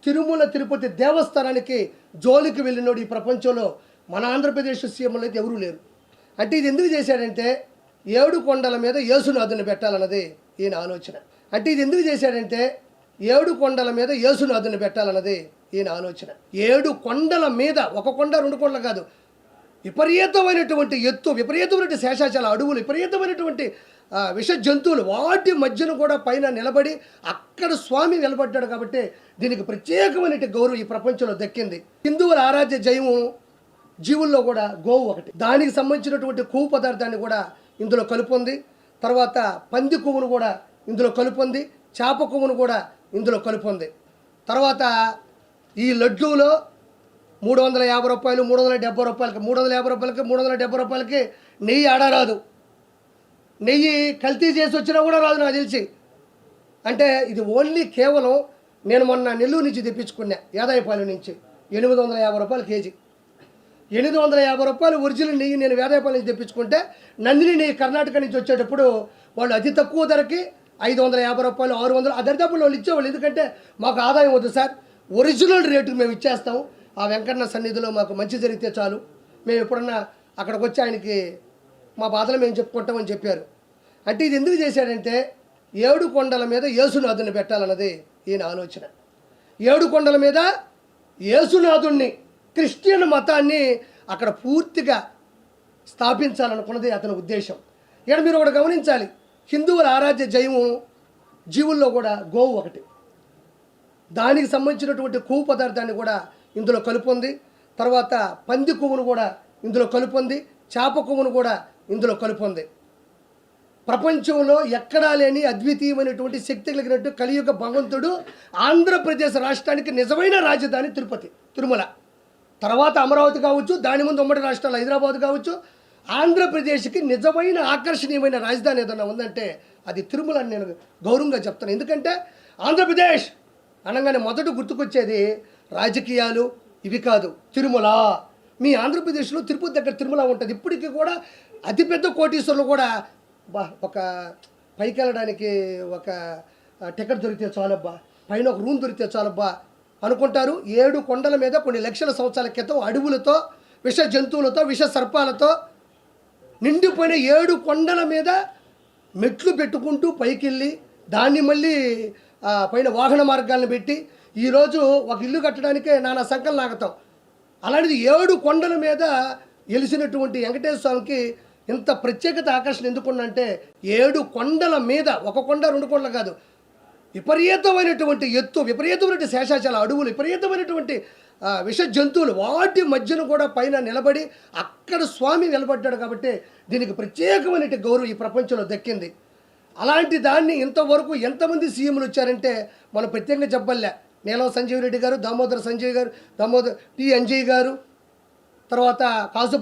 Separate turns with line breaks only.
తిరుమల తిరుపతి దేవస్థానానికి జోలికి వెళ్ళినోడు ఈ ప్రపంచంలో మన ఆంధ్రప్రదేశ్ సీఎంలో అయితే ఎవరూ లేరు. అంటే ఇది ఎందుకు చేశాడంటే 7 కొండల మీద యేసునాథుని పెట్టాలన్నది ఈయన ఆలోచన. అంటే ఇది ఎందుకు చేశాడంటే 7 కొండల మీద యేసునాథుని పెట్టాలన్నది ఈయన ఆలోచన. 7 కొండల మీద, ఒక కొండ 2 కొండలు కాదు, విపరీతమైనటువంటి ఎత్తు, విపరీతమైనటువంటి శేషాచల అడవులు, విపరీతమైనటువంటి విష జంతువులు, వాటి మధ్యన కూడా పైన నిలబడి అక్కడ స్వామి నిలబడ్డాడు. కాబట్టి దీనికి ప్రత్యేకమైనటువంటి గౌరవం ఈ ప్రపంచంలో దక్కింది. హిందువుల ఆరాధ్య జైవం జీవుల్లో కూడా గోవు ఒకటి. దానికి సంబంధించినటువంటి కొవ్వు పదార్థాన్ని కూడా ఇందులో కలుపుంది. తర్వాత పంది కొవ్వును కూడా ఇందులో కలుపుంది. చేప కొవ్వును కూడా ఇందులో కలుపుంది. తర్వాత ఈ లడ్డూలో 350 రూపాయలు, 370 రూపాయలకి, 350 రూపాయలకి, 370 రూపాయలకి నెయ్యి ఆడరాదు. నెయ్యి కల్తీ చేసి వచ్చినా కూడా రాదు నాకు తెలిసి. అంటే ఇది ఓన్లీ కేవలం నేను మొన్న నెల్లూరు నుంచి తెప్పించుకున్నా, యాదాయపాలెం నుంచి 850 రూపాయలు కేజీ. 850 రూపాయలు ఒరిజినల్ నెయ్యి నేను వేదాయపాలెం నుంచి తెప్పించుకుంటే, నందిని నెయ్యి కర్ణాటక నుంచి వచ్చేటప్పుడు వాళ్ళు అతి తక్కువ ధరకి 550 రూపాయలు, 600 ఆ దరిదాపుల్లో వాళ్ళు ఇచ్చేవాళ్ళు. ఎందుకంటే మాకు ఆదాయం వద్దు సార్, ఒరిజినల్ రేటుకి మేము ఇచ్చేస్తాం, ఆ వెంకన్న సన్నిధిలో మాకు మంచి జరిగితే చాలు, మేము ఎప్పుడన్నా అక్కడికి వచ్చి ఆయనకి మా బాధలు మేము చెప్పుకుంటామని చెప్పారు. అంటే ఇది ఎందుకు చేశాడంటే 7 కొండల మీద యేసునాథుని పెట్టాలన్నది ఈయన ఆలోచన. 7 కొండల మీద యేసునాథుణ్ణి, క్రిస్టియన్ మతాన్ని అక్కడ పూర్తిగా స్థాపించాలనుకున్నది అతని ఉద్దేశం. ఇక్కడ మీరు ఒకటి గమనించాలి, హిందువుల ఆరాధ్య జైవం జీవుల్లో కూడా గోవు ఒకటి. దానికి సంబంధించినటువంటి కొవ్వు పదార్థాన్ని కూడా ఇందులో కలుపుంది. తర్వాత పంది కొవ్వును కూడా ఇందులో కలుపుంది. చేప కొవ్వును కూడా ఇందులో కలుపుంది. ప్రపంచంలో ఎక్కడా లేని అద్వితీయమైనటువంటి శక్తి కలిగినట్టు కలియుగ భగవంతుడు ఆంధ్రప్రదేశ్ రాష్ట్రానికి నిజమైన రాజధాని తిరుమల. తర్వాత అమరావతి కావచ్చు, దాని ముందు ఉమ్మడి రాష్ట్రాలు హైదరాబాద్ కావచ్చు, ఆంధ్రప్రదేశ్కి నిజమైన ఆకర్షణీయమైన రాజధాని ఏదన్నా ఉందంటే అది తిరుమల అని నేను గౌరవంగా చెప్తాను. ఎందుకంటే ఆంధ్రప్రదేశ్ అనగానే మొదట గుర్తుకొచ్చేది రాజకీయాలు ఇవి కాదు, తిరుమల. మీ ఆంధ్రప్రదేశ్లో తిరుపతి దగ్గర తిరుమల ఉంటుంది. ఇప్పటికీ కూడా అతిపెద్ద కోటీశ్వరులు కూడా ఒక పైకి వెళ్ళడానికి ఒక టికెట్ దొరికితే చాలబ్బా, పైన ఒక రూమ్ దొరికితే చాలబ్బా అనుకుంటారు. 7 కొండల మీద కొన్ని లక్షల సంవత్సరాల క్రితం అడవులతో, విష జంతువులతో, విష సర్పాలతో నిండిపోయిన 7 కొండల మీద మెట్లు పెట్టుకుంటూ పైకి వెళ్ళి దాన్ని మళ్ళీ పైన వాహన మార్గాలను పెట్టి ఈరోజు ఒక ఇల్లు కట్టడానికే నానా సంకలం నాగతాం. అలాంటిది 7 కొండల మీద వెలిసినటువంటి వెంకటేశ్వర స్వామికి ఇంత ప్రత్యేకత ఆకర్షణ ఎందుకుందంటే 7 కొండల మీద, ఒక కొండ 2 కొండలు కాదు, విపరీతమైనటువంటి ఎత్తు, విపరీతమైనటువంటి శేషాచల అడవులు, విపరీతమైనటువంటి విష జంతువులు, వాటి మధ్యన కూడా పైన నిలబడి అక్కడ స్వామి నిలబడ్డాడు. కాబట్టి దీనికి ప్రత్యేకమైనటువంటి గౌరవం ఈ ప్రపంచంలో దక్కింది. అలాంటి దాన్ని ఇంతవరకు ఎంతమంది సీఎంలు వచ్చారంటే మనం ప్రత్యేకంగా చెప్పలే. నీలం సంజీవ్ రెడ్డి గారు, దామోదర్ సంజయ్ గారు, దామోదర్ టి అంజయ్ గారు, తర్వాత కాసు